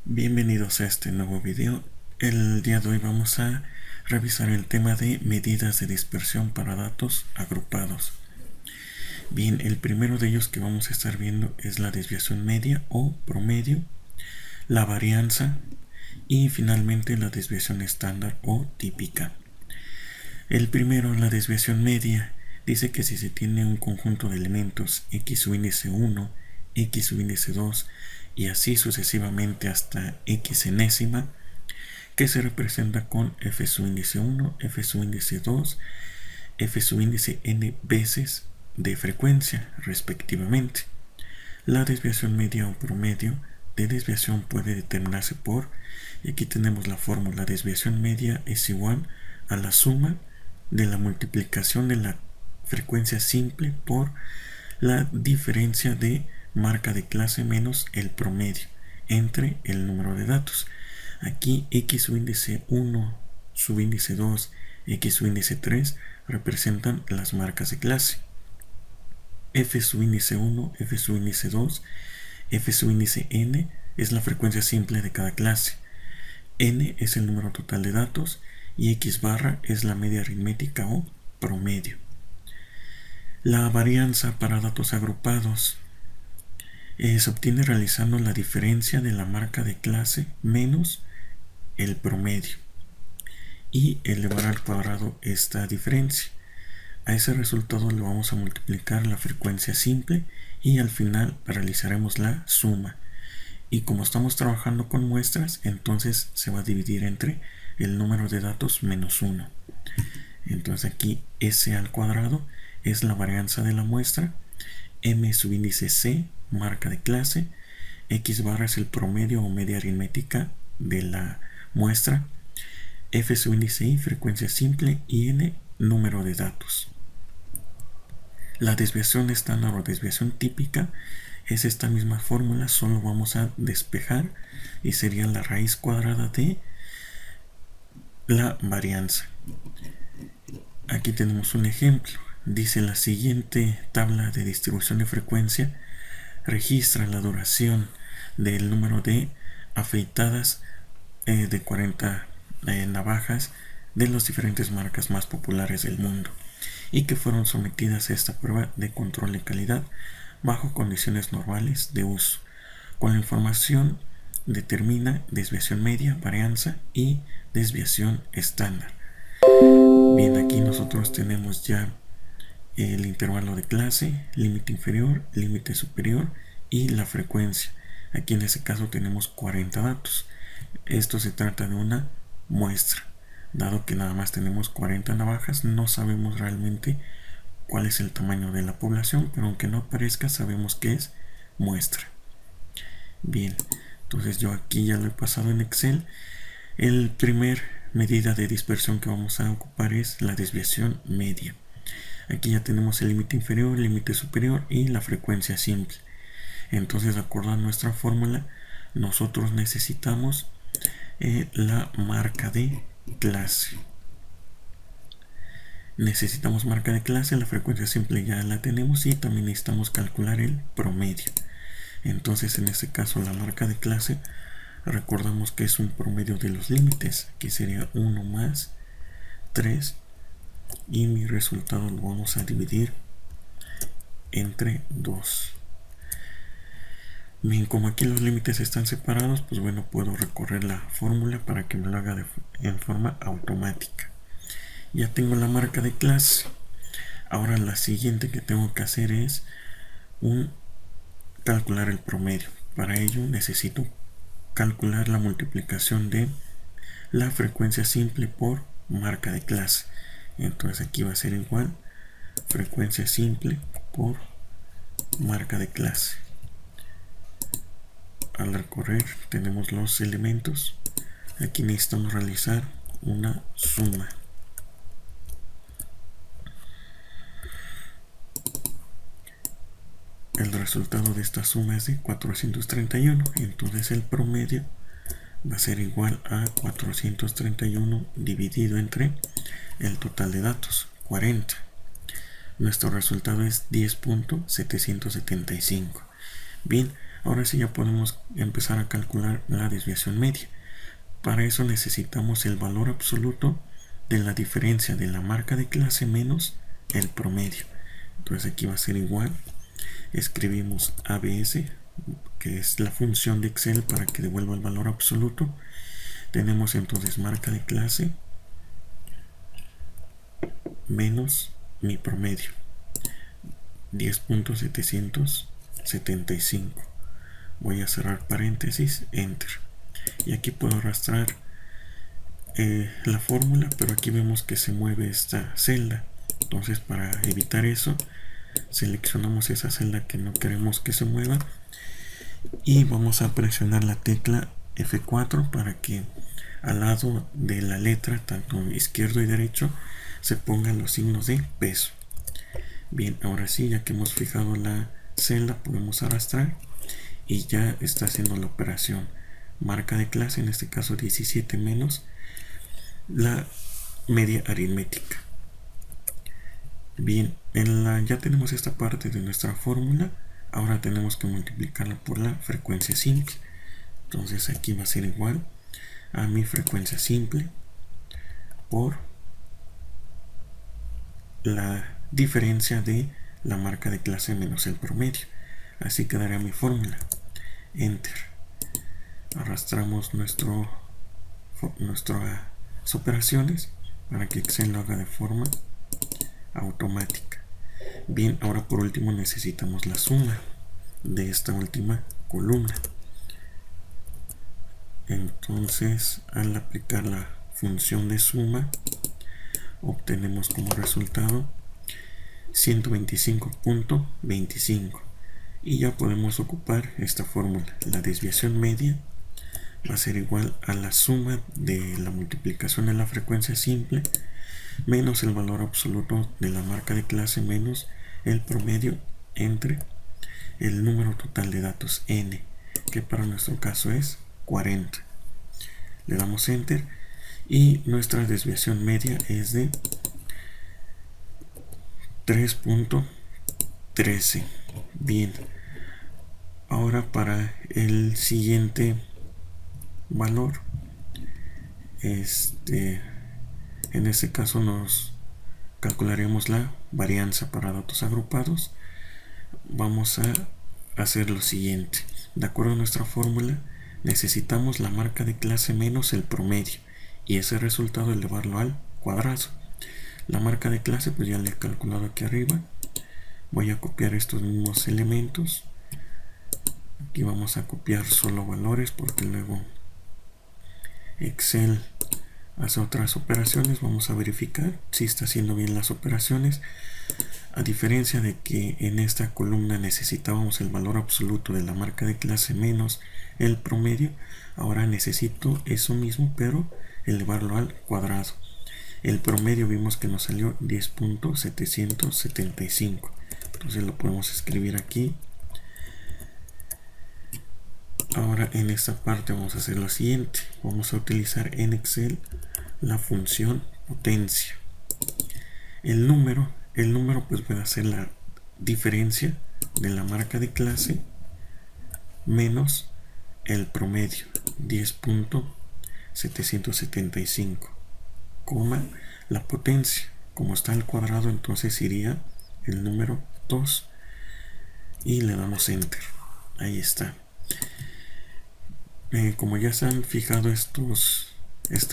Bienvenidos a este nuevo video. El día de hoy vamos a revisar el tema de medidas de dispersión para datos agrupados. Bien, el primero de ellos que vamos a estar viendo es la desviación media o promedio, la varianza y finalmente la desviación estándar o típica. El primero, la desviación media, dice que si se tiene un conjunto de elementos x subíndice 1, x subíndice 2 y así sucesivamente hasta x enésima, que se representa con f subíndice 1, f subíndice 2, f subíndice n veces de frecuencia respectivamente. La desviación media o promedio de desviación puede determinarse por, y aquí tenemos la fórmula: desviación media es igual a la suma de la multiplicación de la frecuencia simple por la diferencia de marca de clase menos el promedio entre el número de datos. Aquí x subíndice 1, subíndice 2, x subíndice 3 representan las marcas de clase. F subíndice 1, F subíndice 2, F subíndice n es la frecuencia simple de cada clase. N es el número total de datos y x barra es la media aritmética o promedio. La varianza para datos agrupados se obtiene realizando la diferencia de la marca de clase menos el promedio y elevar al cuadrado esta diferencia. A ese resultado le vamos a multiplicar la frecuencia simple y al final realizaremos la suma. Y como estamos trabajando con muestras, entonces se va a dividir entre el número de datos menos 1. Entonces aquí S al cuadrado es la varianza de la muestra, M subíndice C, marca de clase, X barra es el promedio o media aritmética de la muestra, F subíndice I, frecuencia simple, y N, número de datos. La desviación estándar o desviación típica es esta misma fórmula, solo vamos a despejar y sería la raíz cuadrada de la varianza. Aquí tenemos un ejemplo. Dice: la siguiente tabla de distribución de frecuencia registra la duración del número de afeitadas de 40 navajas de las diferentes marcas más populares del mundo y que fueron sometidas a esta prueba de control de calidad bajo condiciones normales de uso. Con la información determina desviación media, varianza y desviación estándar. Bien, aquí nosotros tenemos ya el intervalo de clase, límite inferior, límite superior y la frecuencia. Aquí en este caso tenemos 40 datos. Esto se trata de una muestra. Dado que nada más tenemos 40 navajas, no sabemos realmente cuál es el tamaño de la población, pero aunque no aparezca, sabemos que es muestra. Bien, entonces yo aquí ya lo he pasado en Excel. El primer medida de dispersión que vamos a ocupar es la desviación media. Aquí ya tenemos el límite inferior, límite superior y la frecuencia simple. Entonces, de acuerdo a nuestra fórmula, nosotros necesitamos la marca de clase. Necesitamos marca de clase, la frecuencia simple ya la tenemos y también necesitamos calcular el promedio. Entonces, en este caso, la marca de clase, recordamos que es un promedio de los límites, que sería 1 más 3, y mi resultado lo vamos a dividir entre 2. Bien, como aquí los límites están separados, pues bueno, puedo recorrer la fórmula para que me lo haga en forma automática. Ya tengo la marca de clase. Ahora la siguiente que tengo que hacer es calcular el promedio. Para ello necesito calcular la multiplicación de la frecuencia simple por marca de clase. Entonces aquí va a ser igual frecuencia simple por marca de clase. Al recorrer tenemos los elementos. Aquí necesitamos realizar una suma. El resultado de esta suma es de 431. Entonces el promedio va a ser igual a 431 dividido entre el total de datos, 40. Nuestro resultado es 10.775. Bien, Ahora sí ya podemos empezar a calcular la desviación media. Para eso necesitamos el valor absoluto de la diferencia de la marca de clase menos el promedio. Entonces aquí va a ser igual, escribimos ABS, que es la función de Excel para que devuelva el valor absoluto. Tenemos entonces marca de clase menos mi promedio, 10.775. Voy a cerrar paréntesis, enter. Y aquí puedo arrastrar la fórmula, pero aquí vemos que se mueve esta celda. Entonces, para evitar eso, seleccionamos esa celda que no queremos que se mueva y vamos a presionar la tecla F4 para que al lado de la letra, tanto izquierdo y derecho, se pongan los signos de peso. Bien, ahora sí, ya que hemos fijado la celda, podemos arrastrar y ya está haciendo la operación. Marca de clase, en este caso 17 menos la media aritmética. Bien, ya tenemos esta parte de nuestra fórmula. Ahora tenemos que multiplicarla por la frecuencia simple. Entonces aquí va a ser igual a mi frecuencia simple por la diferencia de la marca de clase menos el promedio. Así quedará mi fórmula. Enter. Arrastramos nuestras operaciones para que Excel lo haga de forma automática. Bien, ahora por último necesitamos la suma de esta última columna. Entonces, al aplicar la función de suma, obtenemos como resultado 125.25 y ya podemos ocupar esta fórmula. La desviación media va a ser igual a la suma de la multiplicación de la frecuencia simple menos el valor absoluto de la marca de clase menos el promedio entre el número total de datos n, que para nuestro caso es 40. Le damos enter y nuestra desviación media es de 3.13. Bien, ahora para el siguiente valor, en este caso nos calcularemos la varianza para datos agrupados. Vamos a hacer lo siguiente. De acuerdo a nuestra fórmula, necesitamos la marca de clase menos el promedio y ese resultado elevarlo al cuadrado. La marca de clase pues ya le he calculado aquí arriba. Voy a copiar estos mismos elementos. Aquí vamos a copiar solo valores porque luego Excel hace otras operaciones. Vamos a verificar si está haciendo bien las operaciones. A diferencia de que en esta columna necesitábamos el valor absoluto de la marca de clase menos el promedio, ahora necesito eso mismo pero elevarlo al cuadrado. El promedio vimos que nos salió 10.775. Entonces lo podemos escribir aquí. Ahora en esta parte vamos a hacer lo siguiente. Vamos a utilizar en Excel la función potencia. El número pues puede ser la diferencia de la marca de clase menos el promedio, 10.775, coma la potencia. Como está al cuadrado, entonces iría el número 2 y le damos enter. Ahí está. Como ya se han fijado estas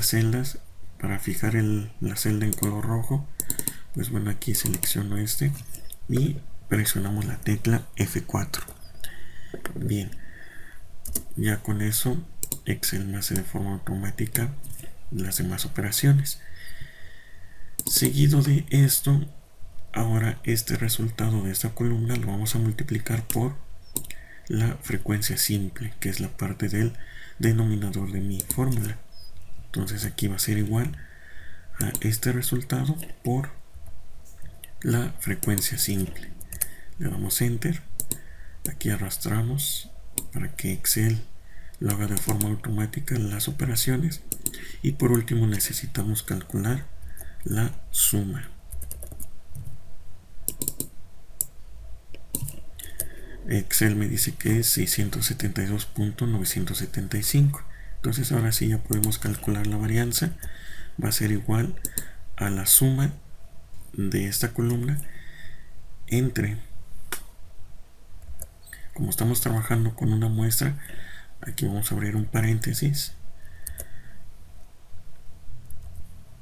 celdas, para fijar la celda en color rojo, pues bueno, aquí selecciono y presionamos la tecla F4. Bien, ya con eso Excel me hace de forma automática las demás operaciones. Seguido de esto, ahora este resultado de esta columna lo vamos a multiplicar por la frecuencia simple, que es la parte del denominador de mi fórmula. Entonces aquí va a ser igual a este resultado por la frecuencia simple. Le damos enter. Aquí arrastramos para que Excel lo haga de forma automática las operaciones. Y por último necesitamos calcular la suma. Excel me dice que es 672.975. Entonces ahora sí ya podemos calcular la varianza. Va a ser igual a la suma de esta columna entre, como estamos trabajando con una muestra, aquí vamos a abrir un paréntesis.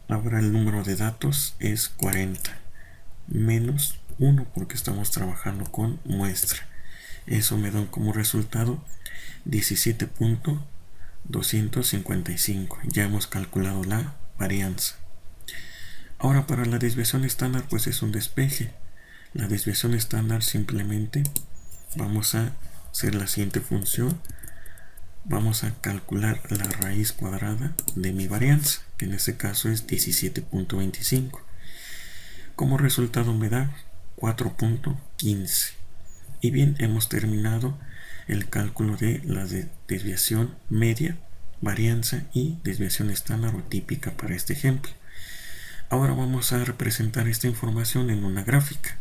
Ahora el número de datos es 40 menos 1 porque estamos trabajando con muestra. Eso me da como resultado 17.255. Ya hemos calculado la varianza. Ahora para la desviación estándar pues es un despeje. La desviación estándar simplemente vamos a hacer la siguiente función. Vamos a calcular la raíz cuadrada de mi varianza, que en este caso es 17.25. Como resultado me da 4.15. Y bien, hemos terminado el cálculo de la desviación media, varianza y desviación estándar o típica para este ejemplo. Ahora vamos a representar esta información en una gráfica.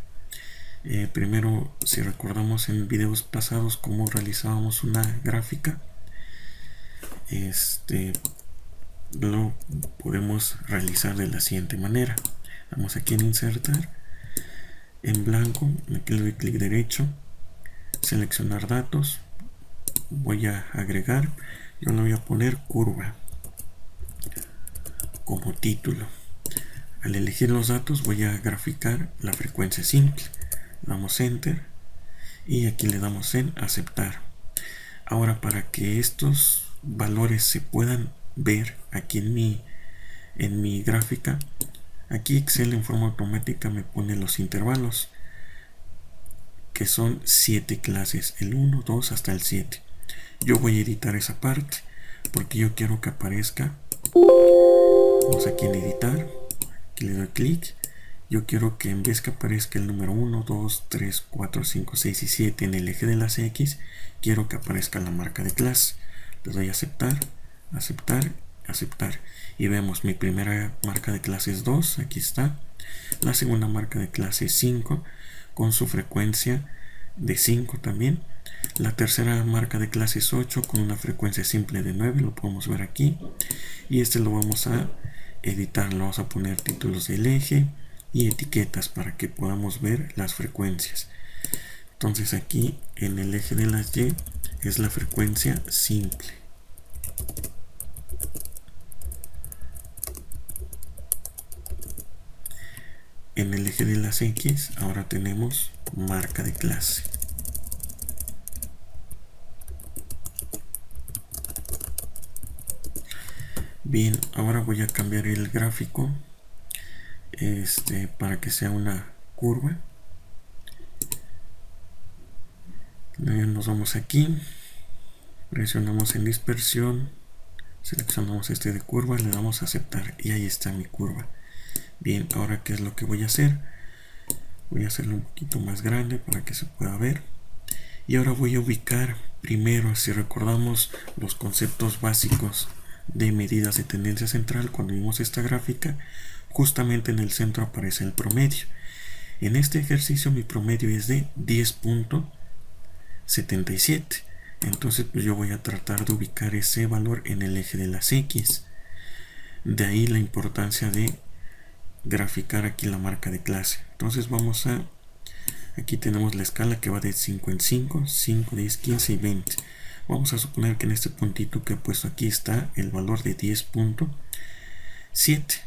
Primero, si recordamos en videos pasados cómo realizábamos una gráfica, lo podemos realizar de la siguiente manera. Vamos aquí en insertar, en blanco, aquí le doy clic derecho, seleccionar datos, voy a agregar, yo le voy a poner curva como título. Al elegir los datos voy a graficar la frecuencia simple, damos enter y aquí le damos en aceptar. Ahora, para que estos valores se puedan ver aquí en mi gráfica, aquí Excel en forma automática me pone los intervalos, que son 7 clases, el 1, 2 hasta el 7. Yo voy a editar esa parte porque yo quiero que aparezca. Vamos aquí en editar, aquí le doy clic. Yo quiero que en vez que aparezca el número 1, 2, 3, 4, 5, 6 y 7 en el eje de las X, quiero que aparezca la marca de clase. Le doy a aceptar, aceptar, aceptar. Y vemos mi primera marca de clase es 2, aquí está. La segunda marca de clase es 5, con su frecuencia de 5 también. La tercera marca de clase es 8, con una frecuencia simple de 9, lo podemos ver aquí. Y lo vamos a editar, lo vamos a poner títulos del eje y etiquetas para que podamos ver las frecuencias. Entonces aquí en el eje de las Y es la frecuencia simple. En el eje de las X ahora tenemos marca de clase. Bien, ahora voy a cambiar el gráfico para que sea una curva. Nos vamos aquí, presionamos en dispersión, seleccionamos de curva, le damos a aceptar y ahí está mi curva. Bien, ahora ¿qué es lo que voy a hacer? Voy a hacerlo un poquito más grande para que se pueda ver. Y ahora voy a ubicar primero, si recordamos los conceptos básicos de medidas de tendencia central cuando vimos esta gráfica, justamente en el centro aparece el promedio. En este ejercicio mi promedio es de 10.77. Entonces pues yo voy a tratar de ubicar ese valor en el eje de las X. De ahí la importancia de graficar aquí la marca de clase. Entonces vamos a, aquí tenemos la escala que va de 5 en 5, 5, 10, 15 y 20. Vamos a suponer que en este puntito que he puesto aquí está el valor de 10.7.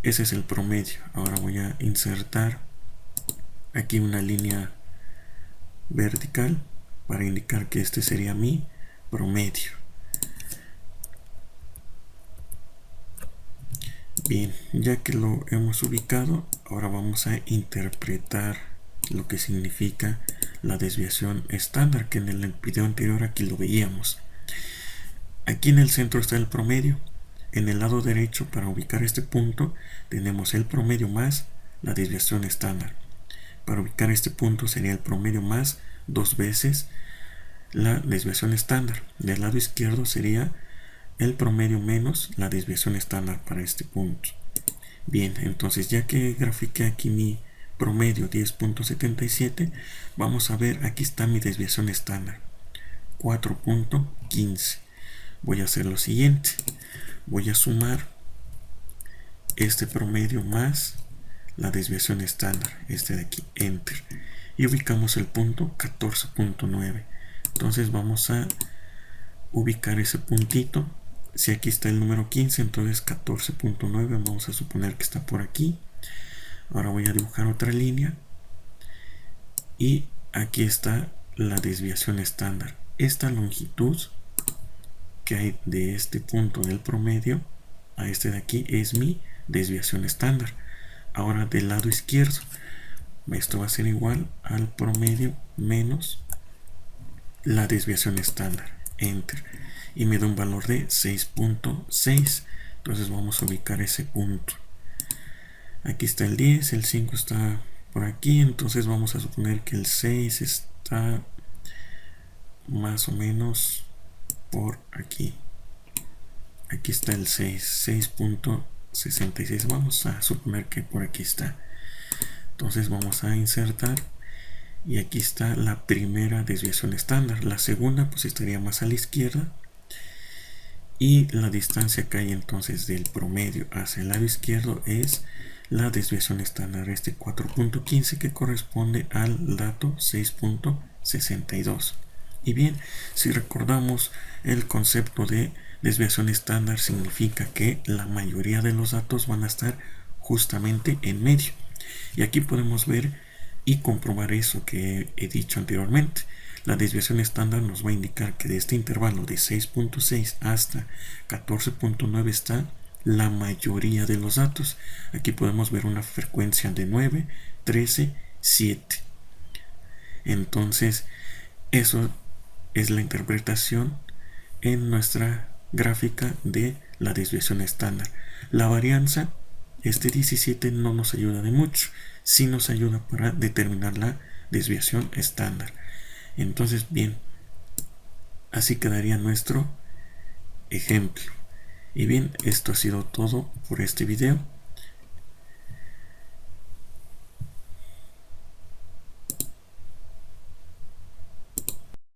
Ese es el promedio. Ahora voy a insertar aquí una línea vertical para indicar que este sería mi promedio. Bien, ya que lo hemos ubicado, ahora vamos a interpretar lo que significa la desviación estándar, que en el video anterior aquí lo veíamos. Aquí en el centro está el promedio. En el lado derecho, para ubicar este punto, tenemos el promedio más la desviación estándar. Para ubicar este punto sería el promedio más 2 veces la desviación estándar. Del lado izquierdo sería el promedio menos la desviación estándar para este punto. Bien, entonces ya que grafiqué aquí mi promedio 10.77, vamos a ver, aquí está mi desviación estándar, 4.15. Voy a hacer lo siguiente, voy a sumar este promedio más la desviación estándar, este de aquí, enter, y ubicamos el punto 14.9. entonces vamos a ubicar ese puntito. Si aquí está el número 15, entonces 14.9, vamos a suponer que está por aquí. Ahora voy a dibujar otra línea y aquí está la desviación estándar. Esta longitud que hay de este punto del promedio a este de aquí es mi desviación estándar. Ahora del lado izquierdo, esto va a ser igual al promedio menos la desviación estándar, enter, y me da un valor de 6.6. entonces vamos a ubicar ese punto. Aquí está el 10, el 5 está por aquí, entonces vamos a suponer que el 6 está más o menos por aquí. Aquí está el 6.66, vamos a suponer que por aquí está. Entonces vamos a insertar y aquí está la primera desviación estándar. La segunda pues estaría más a la izquierda y la distancia que hay entonces del promedio hacia el lado izquierdo es la desviación estándar, este 4.15, que corresponde al dato 6.62. y bien, si recordamos, el concepto de desviación estándar significa que la mayoría de los datos van a estar justamente en medio, y aquí podemos ver y comprobar eso que he dicho anteriormente. La desviación estándar nos va a indicar que de este intervalo de 6.6 hasta 14.9 está la mayoría de los datos. Aquí podemos ver una frecuencia de 9, 13, 7. Entonces, eso es la interpretación en nuestra gráfica de la desviación estándar. La varianza, este 17, no nos ayuda de mucho, sí nos ayuda para determinar la desviación estándar. Entonces, bien, así quedaría nuestro ejemplo. Y bien, esto ha sido todo por este video.